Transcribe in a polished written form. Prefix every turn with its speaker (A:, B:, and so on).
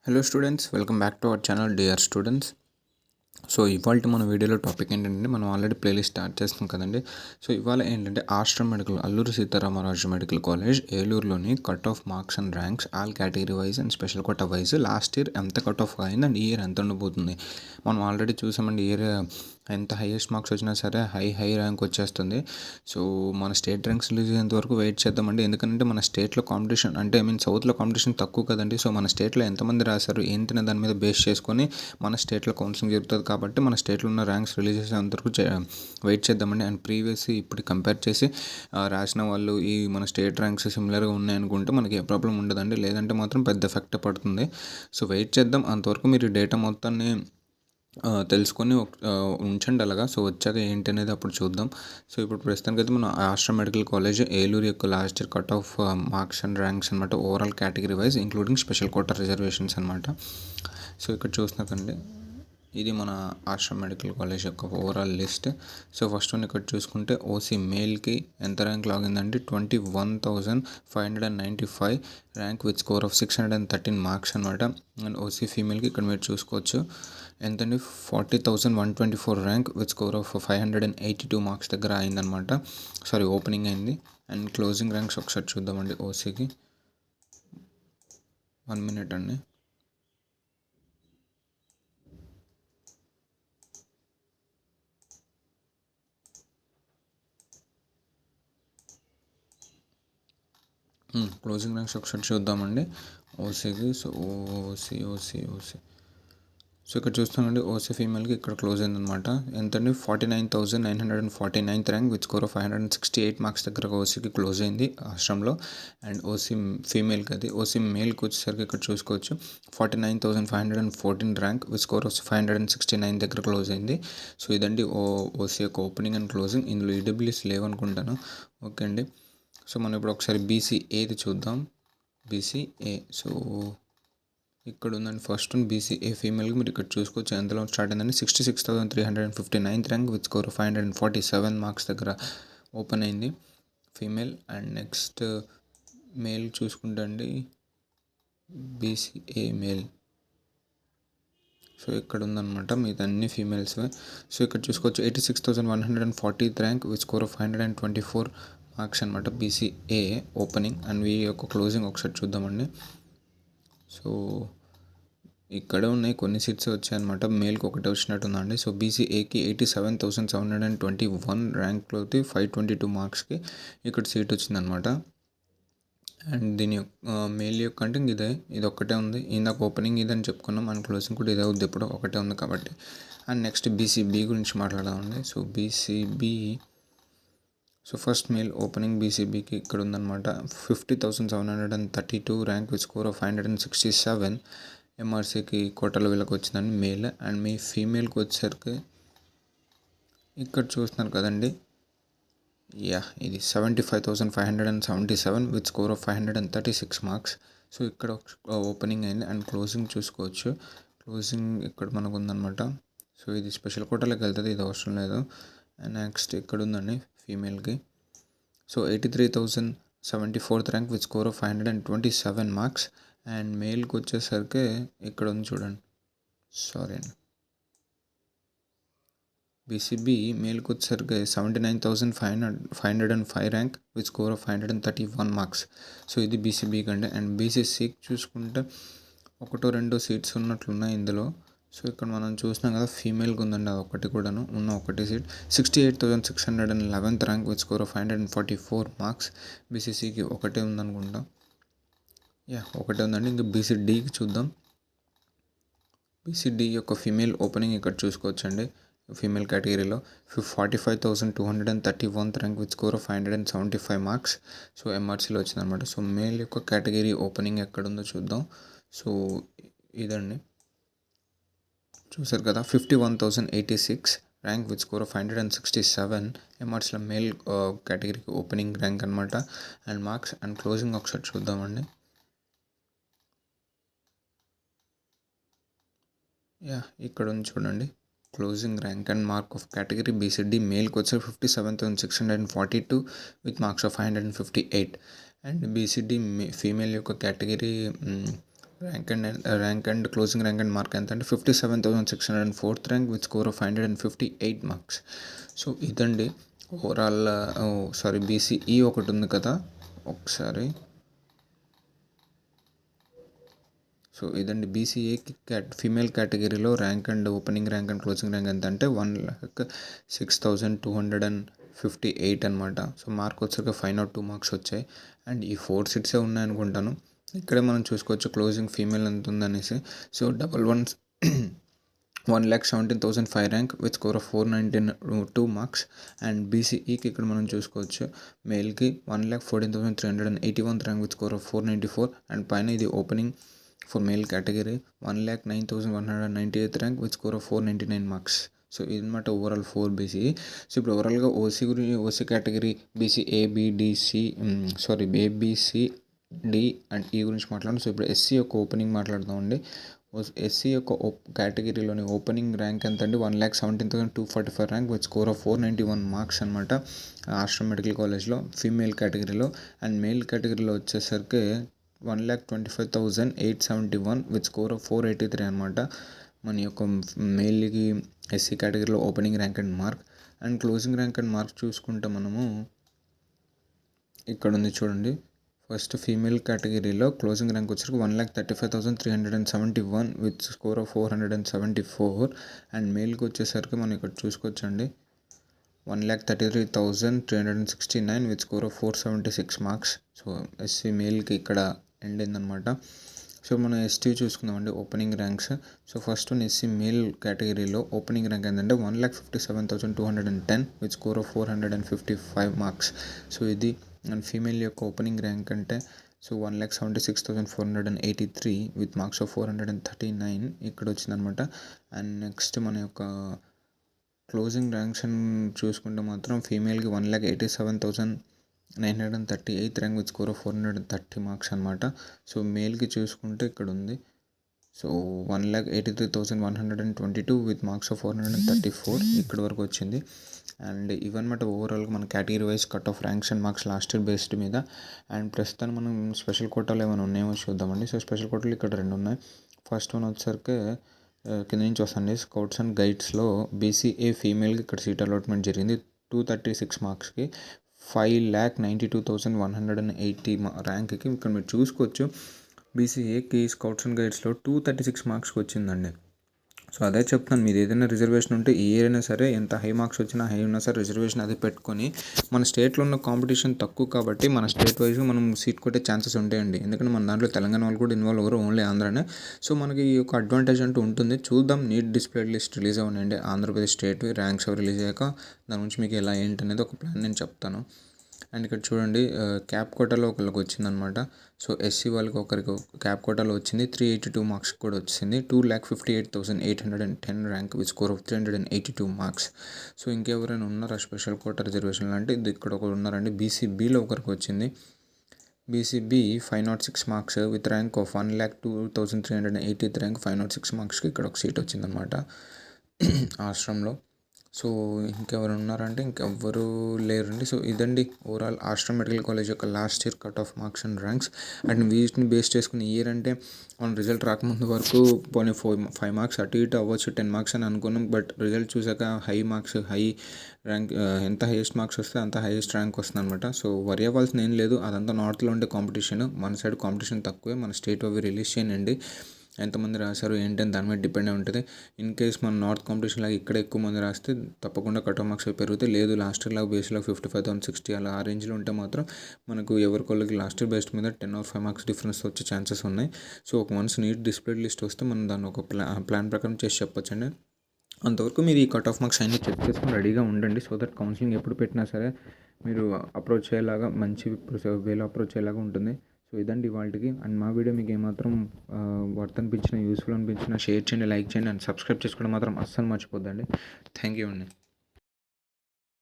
A: Hello students, welcome back to our channel dear students. So ఇవాళ మన వీడియోలో topic ఏంటంటే, మనం ఆల్రెడీ ప్లేలిస్ట్ స్టార్ట్ చేస్తాం కదండి. సో ఇవాళ ఏంటంటే Ashram medical, Alluri Sitaramaraju medical college ఏలూరులోని cut off marks and ranks all category wise and special quota wise last year ఎంత కట్ ఆఫ్ అయింది అండ్ ఈ ఇయర్ ఎంత ఉండబోతుంది. మనం ఆల్రెడీ చూసామండి, ఇయర్ ఎంత హైయెస్ట్ మార్క్స్ వచ్చినా సరే హై ర్యాంక్ వచ్చేస్తుంది. సో మన స్టేట్ ర్యాంక్స్ రిలీజ్ అయ్యేంత వరకు వెయిట్ చేద్దామండి. ఎందుకంటే మన స్టేట్లో కాంపిటీషన్ అంటే సౌత్లో కాంపిటీషన్ తక్కువ కదండి. సో మన స్టేట్లో ఎంతమంది రాశారు ఏంటనే దాని మీద బేస్ చేసుకొని మన స్టేట్లో కౌన్సిలింగ్ జరుగుతుంది. కాబట్టి మన స్టేట్లో ఉన్న ర్యాంక్స్ రిలీజ్ చేసేంత వరకు వెయిట్ చేద్దామండి. అండ్ ప్రీవియస్ ఇప్పుడు కంపేర్ చేసి రాసిన వాళ్ళు ఈ మన స్టేట్ ర్యాంక్స్ సిమిలర్గా ఉన్నాయనుకుంటే మనకి ఏ ప్రాబ్లం ఉండదండి. లేదంటే మాత్రం పెద్ద ఎఫెక్ట్ పడుతుంది. సో వెయిట్ చేద్దాం. అంతవరకు మీరు డేటా మొత్తాన్ని తెలుసుకొని ఉంచండి అలాగా. సో వచ్చాక ఏంటి అనేది అప్పుడు చూద్దాం. సో ఇప్పుడు ప్రస్తుతానికి అయితే మన ఆశ్రమ్ మెడికల్ కాలేజ్ ఏలూరు యొక్క last year cut off marks and ranks అనమాట, overall category wise including special quota reservations అనమాట. సో ఇక్కడ చూసినాకండి, ఇది మన ఆశ్రమ్ మెడికల్ కాలేజ్ యొక్క overall list. So first one ఇక్కడ చూసుకుంటే ఓసీ మేల్కి ఎంత ర్యాంక్ లాగిందండి, 21,595 rank with score of 613 marks అనమాట. అండ్ ఓసీ ఫీమేల్కి ఇక్కడ మీరు చూసుకోవచ్చు ఎంతండి, 40,124 rank with score of 582 marks దగ్గర అయిందనమాట. సారీ, ఓపెనింగ్ అయింది. అండ్ క్లోజింగ్ ర్యాంక్స్ ఒకసారి చూద్దామండి ఓసీకి. 1 minute అండి. క్లోజింగ్ ర్యాంక్స్ ఒకసారి చూద్దామండి ఓసీకి. సో ఓసీ సో ఇక్కడ చూస్తామండి, ఓసీ ఫీమేల్కి ఇక్కడ క్లోజ్ అయిందనమాట. ఎంతండి, 49,949 rank with score of 568 marks దగ్గర ఓసీకి క్లోజ్ అయింది ఆశ్రమంలో. అండ్ ఓసీ ఫీమేల్కి అది. ఓసీ మేల్కి వచ్చేసరికి ఇక్కడ చూసుకోవచ్చు 49,514 ర్యాంక్ విత్ స్కోర్ ఆఫ్ 569 దగ్గర క్లోజ్ అయింది. సో ఇదండి ఓసీ యొక్క ఓపెనింగ్ అండ్ క్లోజింగ్. ఇందులో ఈడబ్ల్యూఎస్ లేవనుకుంటాను. ఓకే అండి. సో మనం ఇప్పుడు ఒకసారి బీసీఏది చూద్దాం. బీసీఏ సో ఇక్కడ ఉందండి ఫస్ట్ బీసీఏ ఫీమేల్కి. మీరు ఇక్కడ చూసుకోవచ్చు ఎంతలో స్టార్ట్ అయిందండి, 66,359 ర్యాంక్ విత్ స్కోర్ 547 మార్క్స్ దగ్గర ఓపెన్ అయింది ఫీమేల్. అండ్ నెక్స్ట్ మేల్ చూసుకుంటే అండి, బీసీఏ మేల్ సో ఇక్కడ ఉందన్నమాట, మీది అన్ని ఫీమేల్స్. సో ఇక్కడ చూసుకోవచ్చు 86,140 rank with score of 524 marks అనమాట బీసీఏ ఓపెనింగ్. అండ్ వీ యొక్క క్లోజింగ్ ఒకసారి చూద్దామండి. సో ఇక్కడ ఉన్నాయి కొన్ని సీట్స్ వచ్చాయన్నమాట, మేల్కి ఒకటే వచ్చినట్టుందండి. సో బీసీఏకి 87,721 ర్యాంక్లోకి 522 మార్క్స్కి ఇక్కడ సీట్ వచ్చిందనమాట. అండ్ దీని మేల్ యొక్క అంటే ఇది ఒక్కటే ఉంది. ఇందాక ఓపెనింగ్ ఇదని చెప్పుకున్నాం, మన క్లోజింగ్ కూడా ఇదే ఉంది, ఇప్పుడు ఒకటే ఉంది కాబట్టి. అండ్ నెక్స్ట్ బీసీబీ గురించి మాట్లాడదామండి. So BCB so first male opening బీసీబీకి ఇక్కడ ఉందన్నమాట, 50,732 ర్యాంక్ విత్ స్కోర్ ఆఫ్ 567 ఎంఆర్సీకి కోటలో వీళ్ళకి వచ్చిందండి మేల్. అండ్ మీ ఫీమేల్కి వచ్చేసరికి ఇక్కడ చూస్తున్నారు కదండి, ఇది 75,577 with score of 536 marks. So ఇక్కడ ఓపెనింగ్ అయింది. అండ్ క్లోజింగ్ చూసుకోవచ్చు, క్లోజింగ్ ఇక్కడ మనకు ఉందన్నమాట. సో ఇది స్పెషల్ కోటాలోకి వెళ్తుంది, ఇది అవసరం లేదు. అండ్ నెక్స్ట్ ఇక్కడ ఉందండి ఫీమేల్కి. So 83,074 rank with score of 527 marks. And మేల్కి వచ్చేసరికి ఇక్కడ ఉంది చూడండి, సారీ అండి, బీసీబీ మేల్కి వచ్చేసరికి 79,505 rank with score of 531 marks. So ఇది బీసీబీకి అండి. అండ్ బీసీసీకి చూసుకుంటే ఒకటో రెండో సీట్స్ ఉన్నట్లున్నాయి ఇందులో. సో ఇక్కడ మనం చూసినాం కదా, ఫీమేల్కి ఉందండి అది ఒకటి కూడాను, ఉన్న ఒకటి seat. 68,611 rank with score of 544 marks. బీసీసీకి ఒకటే ఉందనుకుంటా, ఒకటే ఉందండి. ఇంకా బీసీడీకి చూద్దాం. బీసీడీ యొక్క ఫీమేల్ ఓపెనింగ్ ఇక్కడ చూసుకోవచ్చండి. ఫీమేల్ కేటగిరీలో 45,231 rank with score of 575 marks. So ఎంఆర్సీలో వచ్చిందనమాట. సో మేల్ యొక్క కేటగిరీ ఓపెనింగ్ ఎక్కడుందో చూద్దాం. సో ఇదండి, చూసారు కదా, 51,086 ర్యాంక్ విత్ స్కోర్ ఆఫ్ 567 ఎంఆర్సీలో మేల్ కేటగిరీకి ఓపెనింగ్ ర్యాంక్ అనమాట. అండ్ మార్క్స్ అండ్ క్లోజింగ్ ఒకసారి చూద్దామండి. ఇక్కడ ఉంది చూడండి, closing rank and mark of category BCD మేల్కి వచ్చి 57,642 with marks of 558. And BCD female యొక్క category rank and closing rank and mark ఎంత అంటే 57,604th rank with score of 558 marks. So ఇదండి ఓవరాల్. బీసీఈ ఒకటి ఉంది కదా, ఒకసారి. సో ఇదండి బీసీఏకి ఫీమేల్ కేటగిరీలో rank and opening rank and closing rank ఎంత అంటే 1,06,258 అనమాట. సో మార్క్ వచ్చాక 502 మార్క్స్ వచ్చాయి. అండ్ ఈ 4 సీట్సే ఉన్నాయనుకుంటాను. ఇక్కడే మనం చూసుకోవచ్చు క్లోజింగ్ ఫీమేల్ ఎంత ఉందనేసి. So 1,17,005 rank with score of 492 marks. And బీసీఈకి ఇక్కడ మనం చూసుకోవచ్చు మేల్కి 1,14,381 rank with score of 494. And పైన ఇది opening for male category 1,09,198 rank with score of 499 marks. So ఇదన్నమాట ఓవరాల్ 4 బీసీఈ. సో ఇప్పుడు ఓవరాల్గా OC category BC ABC and E గురించి మాట్లాడడం. సో ఇప్పుడు ఎస్సీ యొక్క ఓపెనింగ్ మాట్లాడదామండి. ఎస్సీ యొక్క కేటగిరీలోని ఓపెనింగ్ ర్యాంక్ ఎంత అండి 1,17,245 rank with score of 491 marks అనమాట ఆశ్రమ్ మెడికల్ కాలేజ్లో ఫీమేల్ కేటగిరీలో. అండ్ మేల్ కేటగిరీలో వచ్చేసరికి 1,25,871 విత్ స్కోర్ ఆఫ్ 483 అనమాట మన యొక్క మేల్కి ఎస్సీ కేటగిరీలో opening rank and mark. And closing rank and mark చూసుకుంటే మనము ఇక్కడ ఉంది చూడండి. ఫస్ట్ ఫీమేల్ కేటగిరీలో క్లోజింగ్ ర్యాంక్ వచ్చరికి 1,35,371 విత్ స్కోర్ ఆఫ్ 474. అండ్ మేల్కి వచ్చేసరికి మనం ఇక్కడ చూసుకోవచ్చండి 1,33,369 with score of 476 marks. So SC మేల్కి ఇక్కడ ఎండ్ అయిందనమాట. సో మనం ఎస్టీ చూసుకుందామండి opening ranks. So first SC male కేటగిరీలో ఓపెనింగ్ ర్యాంక్ ఏంటంటే 1,57,210 with score of 455 marks. So ఇది అండ్ ఫీమేల్ యొక్క ఓపెనింగ్ ర్యాంక్ అంటే సో 1,76,483 విత్ మార్క్స్ ఆఫ్ 439 ఇక్కడ వచ్చిందనమాట. అండ్ నెక్స్ట్ మన యొక్క క్లోజింగ్ ర్యాంక్స్ అని చూసుకుంటే మాత్రం ఫీమేల్కి 1,87,938 rank with score of 430 marks అనమాట. సో మేల్కి చూసుకుంటే ఇక్కడ ఉంది. సో 1,83,122 విత్ మార్క్స్ ఆఫ్ 434 ఇక్కడ వరకు వచ్చింది. అండ్ ఇవన్నమాట ఓవరాల్గా మన category wise cut off ranks and marks last year based మీద. అండ్ ప్రస్తుతం మనం స్పెషల్ కోటాలు ఏమైనా ఉన్నాయేమో చూద్దామండి. సో స్పెషల్ కోటాలు ఇక్కడ 2 ఉన్నాయి. ఫస్ట్ వన్ వచ్చేసరికి కింద నుంచి వస్తుంది స్కౌట్స్ అండ్ గైడ్స్లో బీసీఏ ఫీమేల్కి ఇక్కడ సీట్ అలాట్మెంట్ జరిగింది 236 మార్క్స్కి 5,92,180 ర్యాంక్కి. ఇక్కడ మీరు చూసుకోవచ్చు బీసీఏకి స్కౌట్స్ అండ్ గైడ్స్లో 236 మార్క్స్కి వచ్చిందండి. సో అదే చెప్తాను, మీరు ఏదైనా రిజర్వేషన్ ఉంటే ఏ ఇయర్ అయినా సరే ఎంత హై మార్క్స్ వచ్చినా హై ఉన్నా సరే రిజర్వేషన్ అది పెట్టుకొని మన స్టేట్లో ఉన్న కాంపిటీషన్ తక్కువ కాబట్టి మన స్టేట్ వైజ్గా మనం సీట్ కొట్టే ఛాన్సెస్ ఉంటాయండి. ఎందుకంటే మన దాంట్లో తెలంగాణ వాళ్ళు కూడా ఇన్వాల్వ్ అవ్వరు, ఓన్లీ ఆంధ్రానే. సో మనకి ఈ యొక్క అడ్వాంటేజ్ అంటూ ఉంటుంది. చూద్దాం, నీట్ డిస్ప్లే లిస్ట్ రిలీజ్ అవ్వండి ఆంధ్రప్రదేశ్ స్టేట్ ర్యాంక్స్ అవి రిలీజ్ అయ్యాక దాని నుంచి మీకు ఎలా ఏంటనేది ఒక ప్లాన్ నేను చెప్తాను. అండ్ ఇక్కడ చూడండి క్యాప్ కోటాలో ఒకరికి వచ్చిందనమాట. సో ఎస్సీ వాళ్ళకి ఒకరికి క్యాప్ కోటాలో వచ్చింది 382 మార్క్స్ కూడా వచ్చింది 2,58,810 rank with score of 382 marks. So ఇంకెవరైనా ఉన్నారా స్పెషల్ కోటా రిజర్వేషన్ అంటే ఇది ఇక్కడ ఒకరు ఉన్నారండి. బీసీబీలో ఒకరికి వచ్చింది BCB 506 marks with rank of 1,02,380 rank 506 మార్క్స్కి ఇక్కడ ఒక సీట్ వచ్చిందనమాట ఆశ్రమంలో. సో ఇంకెవరు ఉన్నారంటే ఇంకెవ్వరు లేరండి. సో ఇదండి ఓవరాల్ ఆశ్రమ్ మెడికల్ కాలేజ్ యొక్క last year cut off marks and ranks. And వీటిని బేస్ చేసుకుని ఇయర్ అంటే మన రిజల్ట్ రాకముందు వరకు పోనీ 5 మార్క్స్ అటు ఇటు అవ్వచ్చు 10 మార్క్స్ అని అనుకున్నాం. బట్ రిజల్ట్ చూసాక హై మార్క్స్ హై ర్యాంక్ ఎంత హైయెస్ట్ మార్క్స్ వస్తే అంత హైయెస్ట్ ర్యాంక్ వస్తుంది అనమాట. సో వరి అవ్వాల్సిన ఏం లేదు, అదంతా నార్త్లో ఉండే కాంపిటీషన్, మన సైడ్ కాంపిటీషన్ తక్కువే. మన స్టేట్ అవి రిలీజ్ చేయండి ఎంతమంది రాశారు ఏంటని దాని మీద డిపెండ్ అయి ఉంటుంది. ఇన్ కేస్ మన నార్త్ కాంపిటీషన్ లాగా ఇక్కడ ఎక్కువ మంది రాస్తే తప్పకుండా కట్ ఆఫ్ మార్క్స్ పెరుగుతాయి. లేదు లాస్ట్ ఇయర్ లాగా బేస్లో 55,060 అలా ఆ రేంజ్లో ఉంటే మాత్రం మనకు ఎవరికొళ్ళకి లాస్ట్ ఇయర్ బేస్డ్ మీద 10 or 5 మార్క్స్ డిఫరెన్స్ వచ్చే ఛాన్సెస్ ఉన్నాయి. సో ఒక వన్స్ నీట్ డిస్ప్లే లిస్ట్ వస్తే మనం దాన్ని ఒక ప్లాన్ ప్రకారం చేసి చెప్పొచ్చండి. అంతవరకు మీరు ఈ కట్ ఆఫ్ మార్క్స్ అన్నీ చెక్ చేసుకుని రెడీగా ఉండండి. సో దట్ కౌన్సిలింగ్ ఎప్పుడు పెట్టినా సరే మీరు అప్రోచ్ అయ్యేలాగా మంచి వేలో అప్రోచ్ అయ్యేలాగా ఉంటుంది. సో ఇదండి వాళ్ళకి. అండ్ మా వీడియో మీకు ఏమాత్రం వర్త్ అనిపించినా యూస్ఫుల్ అనిపించినా షేర్ చేయండి, లైక్ చేయండి అండ్ సబ్స్క్రైబ్ చేసుకోవడం మాత్రం అస్సలు మర్చిపోద్దండి. థ్యాంక్ యూ అండి.